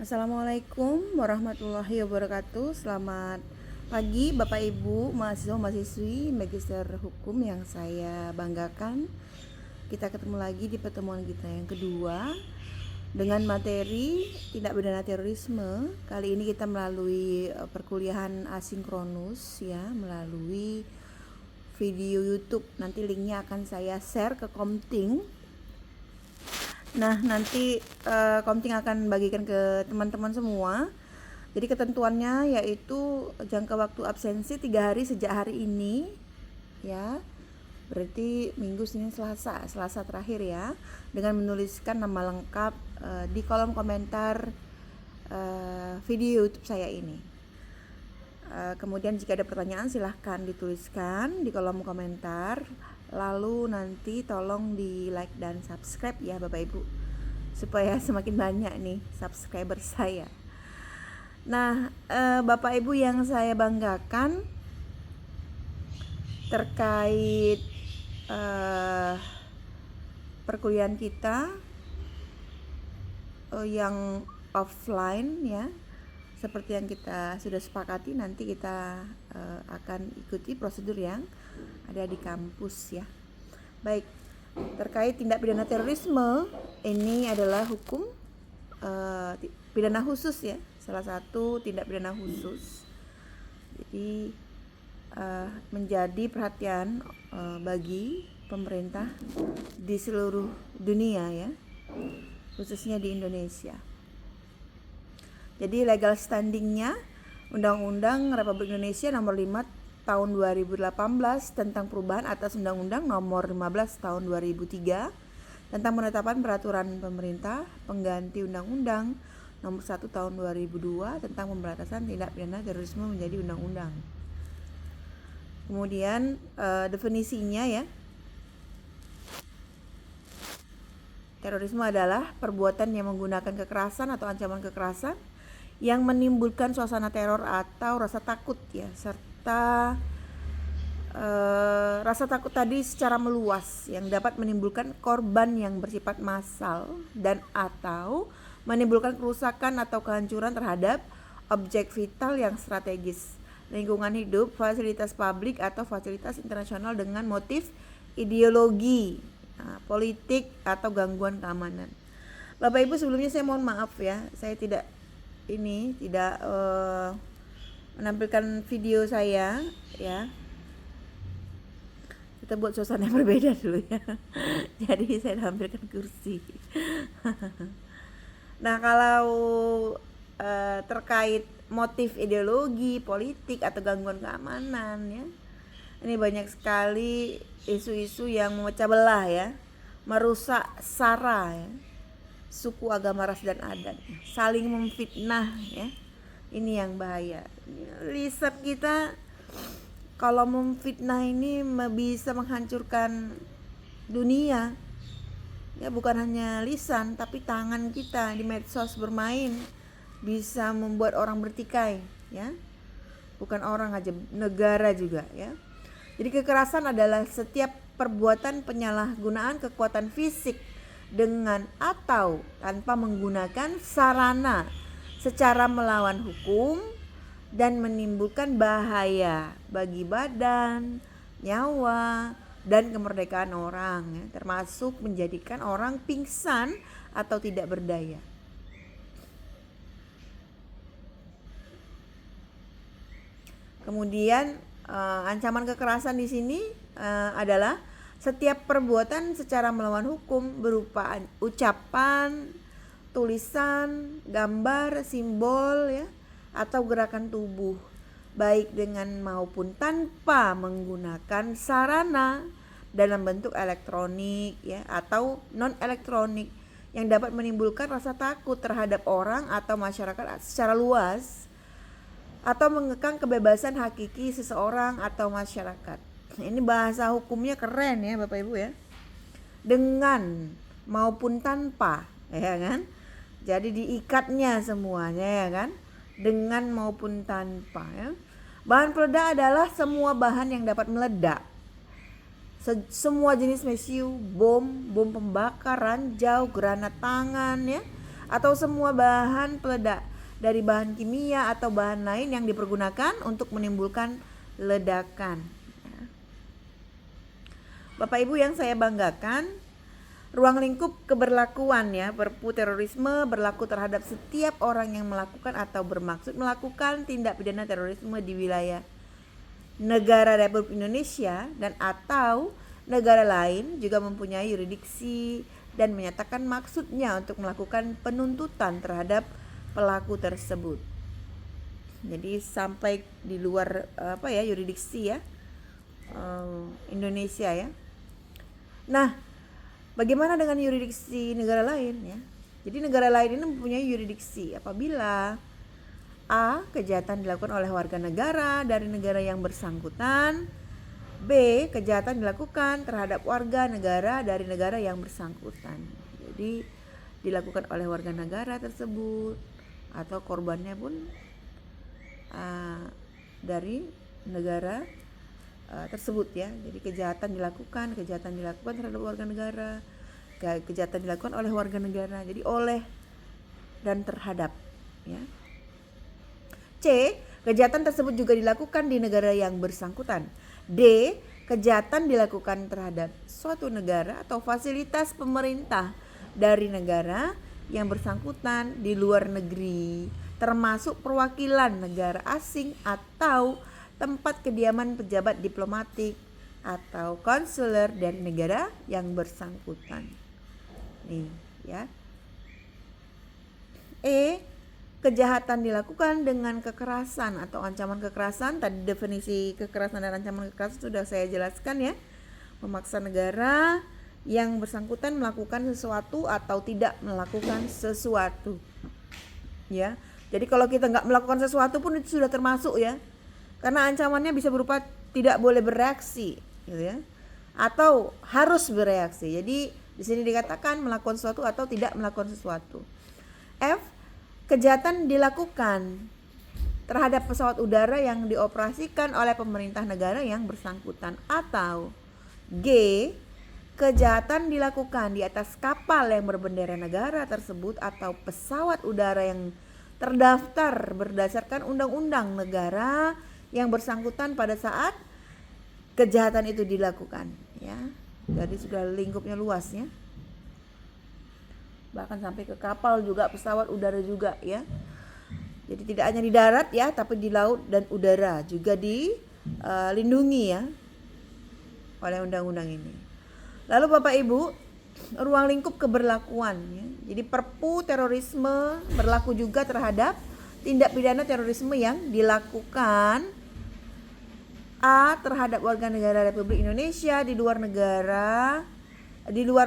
Assalamualaikum warahmatullahi wabarakatuh. Selamat pagi Bapak Ibu mahasiswa-mahasiswi Magister Hukum yang saya banggakan. Kita ketemu lagi di pertemuan kita yang kedua dengan materi tindak pidana terorisme. Kali ini kita melalui perkuliahan asinkronus ya, melalui video YouTube. Nanti linknya akan saya share ke Komting. Nah, nanti Komting akan bagikan ke teman-teman semua. Jadi ketentuannya yaitu jangka waktu absensi 3 hari sejak hari ini ya. Berarti Minggu, Senin, Selasa terakhir ya, dengan menuliskan nama lengkap di kolom komentar video YouTube saya ini. Kemudian jika ada pertanyaan silahkan dituliskan di kolom komentar. Lalu nanti tolong di like dan subscribe ya Bapak Ibu, supaya semakin banyak nih subscriber saya. Nah, Bapak Ibu yang saya banggakan terkait perkuliahan kita yang offline ya, seperti yang kita sudah sepakati, nanti kita akan ikuti prosedur yang ada di kampus ya. Baik, terkait tindak pidana terorisme, ini adalah hukum pidana khusus ya, salah satu tindak pidana khusus. Jadi menjadi perhatian bagi pemerintah di seluruh dunia ya, khususnya di Indonesia. Jadi legal standingnya Undang-Undang Republik Indonesia Nomor 5 Tahun 2018 tentang perubahan atas Undang-Undang Nomor 15 Tahun 2003 tentang penetapan peraturan pemerintah pengganti Undang-Undang Nomor 1 Tahun 2002 tentang pemberantasan tindak pidana terorisme menjadi undang-undang. Kemudian definisinya ya, terorisme adalah perbuatan yang menggunakan kekerasan atau ancaman kekerasan yang menimbulkan suasana teror atau rasa takut ya, serta rasa takut tadi secara meluas yang dapat menimbulkan korban yang bersifat massal dan atau menimbulkan kerusakan atau kehancuran terhadap objek vital yang strategis, lingkungan hidup, fasilitas publik atau fasilitas internasional dengan motif ideologi, politik atau gangguan keamanan. Bapak Ibu, sebelumnya saya mohon maaf ya, saya tidak menampilkan video saya ya. Kita buat suasana yang berbeda dulu ya. Jadi saya tampilkan kursi. Nah, kalau terkait motif ideologi, politik atau gangguan keamanan ya, ini banyak sekali isu-isu yang memecah belah ya, merusak sara ya, suku, agama, ras dan adat, saling memfitnah ya. Ini yang bahaya. Lisan kita kalau memfitnah ini bisa menghancurkan dunia. Ya, bukan hanya lisan tapi tangan kita di medsos bermain bisa membuat orang bertikai ya. Bukan orang aja, negara juga ya. Jadi kekerasan adalah setiap perbuatan penyalahgunaan kekuatan fisik dengan atau tanpa menggunakan sarana secara melawan hukum dan menimbulkan bahaya bagi badan, nyawa, dan kemerdekaan orang ya, termasuk menjadikan orang pingsan atau tidak berdaya. Kemudian ancaman kekerasan di sini adalah setiap perbuatan secara melawan hukum berupa ucapan, tulisan, gambar, simbol ya, atau gerakan tubuh, baik dengan maupun tanpa menggunakan sarana dalam bentuk elektronik ya atau non elektronik yang dapat menimbulkan rasa takut terhadap orang atau masyarakat secara luas atau mengekang kebebasan hakiki seseorang atau masyarakat. Ini bahasa hukumnya keren ya Bapak Ibu ya. Dengan maupun tanpa ya kan. Jadi diikatnya semuanya ya kan. Dengan maupun tanpa ya. Bahan peledak adalah semua bahan yang dapat meledak. Semua jenis mesiu, bom pembakar, ranjau, granat tangan ya, atau semua bahan peledak dari bahan kimia atau bahan lain yang dipergunakan untuk menimbulkan ledakan. Bapak Ibu yang saya banggakan, ruang lingkup keberlakuan ya Perpu terorisme berlaku terhadap setiap orang yang melakukan atau bermaksud melakukan tindak pidana terorisme di wilayah negara Republik Indonesia dan atau negara lain, juga mempunyai yurisdiksi dan menyatakan maksudnya untuk melakukan penuntutan terhadap pelaku tersebut. Jadi sampai di luar yurisdiksi ya Indonesia ya. Nah, bagaimana dengan yurisdiksi negara lain ya? Jadi negara lain ini mempunyai yurisdiksi apabila A. Kejahatan dilakukan oleh warga negara dari negara yang bersangkutan. B. Kejahatan dilakukan terhadap warga negara dari negara yang bersangkutan. Jadi dilakukan oleh warga negara tersebut atau korbannya pun dari negara tersebut ya. Jadi kejahatan dilakukan terhadap warga negara, kejahatan dilakukan oleh warga negara. Jadi oleh dan terhadap ya. C. Kejahatan tersebut juga dilakukan di negara yang bersangkutan. D. Kejahatan dilakukan terhadap suatu negara atau fasilitas pemerintah dari negara yang bersangkutan di luar negeri, termasuk perwakilan negara asing atau tempat kediaman pejabat diplomatik atau konsuler dari negara yang bersangkutan. Nih, ya. E. Kejahatan dilakukan dengan kekerasan atau ancaman kekerasan. Tadi definisi kekerasan dan ancaman kekerasan sudah saya jelaskan ya. Memaksa negara yang bersangkutan melakukan sesuatu atau tidak melakukan sesuatu. Ya. Jadi kalau kita nggak melakukan sesuatu pun itu sudah termasuk ya. Karena ancamannya bisa berupa tidak boleh bereaksi, gitu ya, atau harus bereaksi. Jadi di sini dikatakan melakukan sesuatu atau tidak melakukan sesuatu. F. Kejahatan dilakukan terhadap pesawat udara yang dioperasikan oleh pemerintah negara yang bersangkutan. Atau G. Kejahatan dilakukan di atas kapal yang berbendera negara tersebut atau pesawat udara yang terdaftar berdasarkan undang-undang negara yang bersangkutan pada saat kejahatan itu dilakukan ya. Jadi sudah lingkupnya luas ya. Bahkan sampai ke kapal juga, pesawat udara juga ya. Jadi tidak hanya di darat ya, tapi di laut dan udara juga dilindungi ya oleh undang-undang ini. Lalu Bapak Ibu, ruang lingkup keberlakuan ya. Jadi Perpu terorisme berlaku juga terhadap tindak pidana terorisme yang dilakukan A. terhadap warga negara Republik Indonesia di luar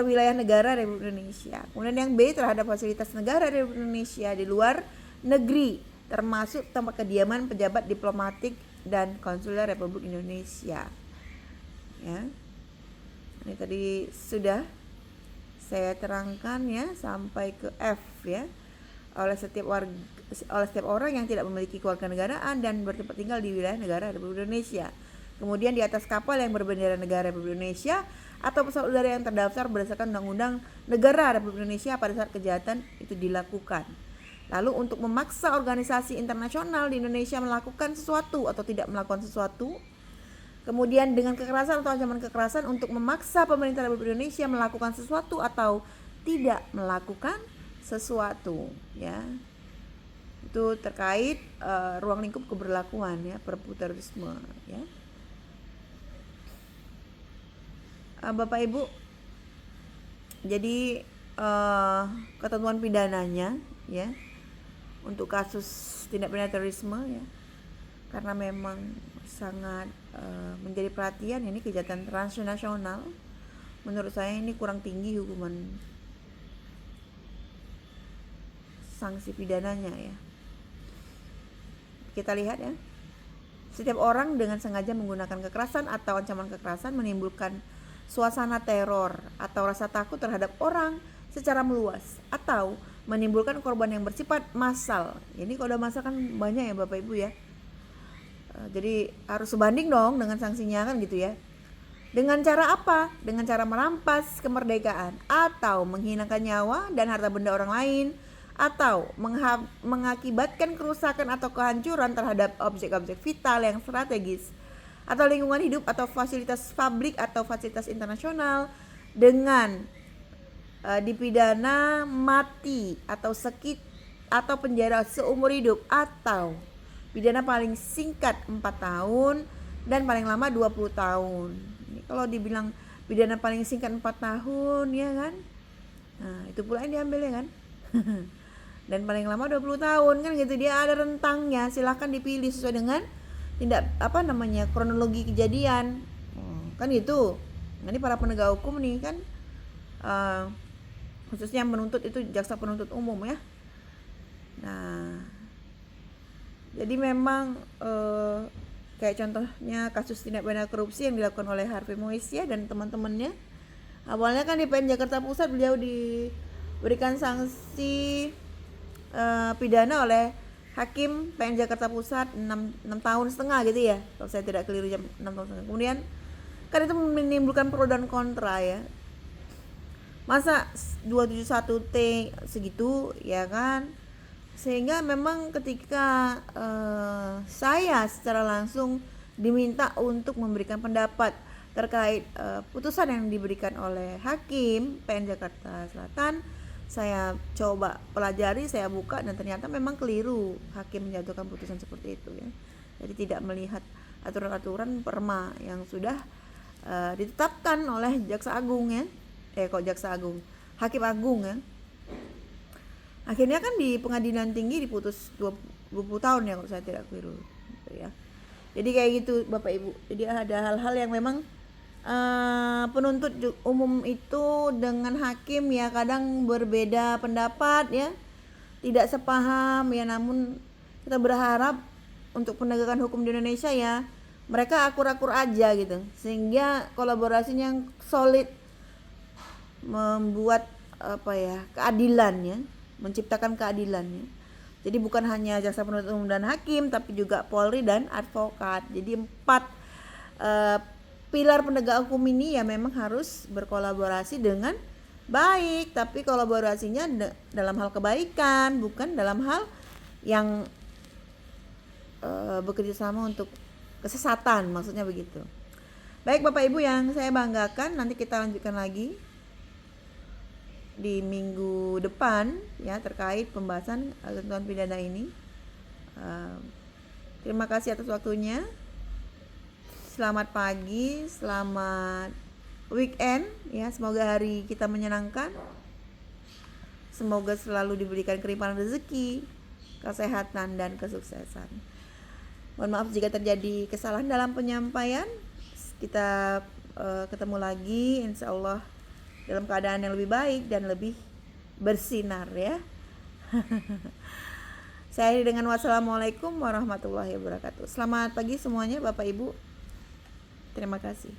wilayah negara Republik Indonesia. Kemudian yang B. terhadap fasilitas negara Republik Indonesia di luar negeri, termasuk tempat kediaman pejabat diplomatik dan konsuler Republik Indonesia. Ya. Ini tadi sudah saya terangkan ya sampai ke F ya. Oleh setiap orang yang tidak memiliki kewarganegaraan dan bertempat tinggal di wilayah negara Republik Indonesia. Kemudian di atas kapal yang berbendera negara Republik Indonesia atau pesawat udara yang terdaftar berdasarkan undang-undang negara Republik Indonesia pada saat kejahatan itu dilakukan. Lalu untuk memaksa organisasi internasional di Indonesia melakukan sesuatu atau tidak melakukan sesuatu. Kemudian dengan kekerasan atau ancaman kekerasan untuk memaksa pemerintah Republik Indonesia melakukan sesuatu atau tidak melakukan sesuatu ya. Itu terkait ruang lingkup keberlakuan ya Perpu terorisme ya. Bapak Ibu, jadi ketentuan pidananya ya untuk kasus tindak pidana terorisme ya, karena memang sangat menjadi perhatian ini kejahatan transnasional. Menurut saya ini kurang tinggi hukuman sanksi pidananya ya. Kita lihat ya. Setiap orang dengan sengaja menggunakan kekerasan atau ancaman kekerasan menimbulkan suasana teror atau rasa takut terhadap orang secara meluas atau menimbulkan korban yang bersifat massal. Ini kalau udah massal kan banyak ya Bapak Ibu ya. Jadi harus sebanding dong dengan sanksinya kan gitu ya. Dengan cara apa? Dengan cara merampas kemerdekaan atau menghinakan nyawa dan harta benda orang lain atau mengakibatkan kerusakan atau kehancuran terhadap objek-objek vital yang strategis atau lingkungan hidup atau fasilitas publik atau fasilitas internasional dengan dipidana mati atau atau penjara seumur hidup atau pidana paling singkat 4 tahun dan paling lama 20 tahun. Ini kalau dibilang pidana paling singkat 4 tahun ya kan. Nah, itu pula yang diambil ya kan. Dan paling lama 20 tahun kan gitu, dia ada rentangnya, silahkan dipilih sesuai dengan kronologi kejadian. Kan gitu. Nah, ini para penegak hukum nih kan khususnya yang menuntut itu jaksa penuntut umum ya. Nah, jadi memang kayak contohnya kasus tindak pidana korupsi yang dilakukan oleh Harvey Moisya dan teman-temannya. Awalnya kan di PN Jakarta Pusat beliau diberikan sanksi pidana oleh Hakim PN Jakarta Pusat 6 tahun setengah gitu ya, kalau saya tidak keliru, 6 tahun setengah. Kemudian kan itu menimbulkan pro dan kontra ya. Masa 271T segitu ya kan. Sehingga memang ketika saya secara langsung diminta untuk memberikan pendapat terkait putusan yang diberikan oleh Hakim PN Jakarta Selatan, saya coba pelajari, saya buka, dan ternyata memang keliru Hakim menjatuhkan putusan seperti itu ya. Jadi tidak melihat aturan-aturan perma yang sudah ditetapkan oleh Jaksa Agung ya. Jaksa Agung, Hakim Agung ya. Akhirnya kan di pengadilan tinggi diputus 20 tahun ya kalau saya tidak keliru ya. Jadi kayak gitu Bapak Ibu. Jadi ada hal-hal yang memang penuntut umum itu dengan hakim ya kadang berbeda pendapat ya, tidak sepaham ya, namun kita berharap untuk penegakan hukum di Indonesia ya mereka akur-akur aja gitu, sehingga kolaborasinya yang solid, membuat keadilannya, menciptakan keadilannya. Jadi bukan hanya jaksa penuntut umum dan hakim, tapi juga Polri dan advokat. Jadi 4 pilar penegak hukum ini ya memang harus berkolaborasi dengan baik, tapi kolaborasinya dalam hal kebaikan, bukan dalam hal yang bekerja sama untuk kesesatan, maksudnya begitu. Baik Bapak Ibu yang saya banggakan, nanti kita lanjutkan lagi di minggu depan ya terkait pembahasan ketentuan pidana ini. Terima kasih atas waktunya. Selamat pagi, selamat weekend ya. Semoga hari kita menyenangkan. Semoga selalu diberikan kelimpahan rezeki, kesehatan, dan kesuksesan. Mohon maaf jika terjadi kesalahan dalam penyampaian. Kita ketemu lagi insyaallah dalam keadaan yang lebih baik dan lebih bersinar ya. Saya akhiri dengan wassalamualaikum warahmatullahi wabarakatuh. Selamat pagi semuanya Bapak Ibu. Terima kasih.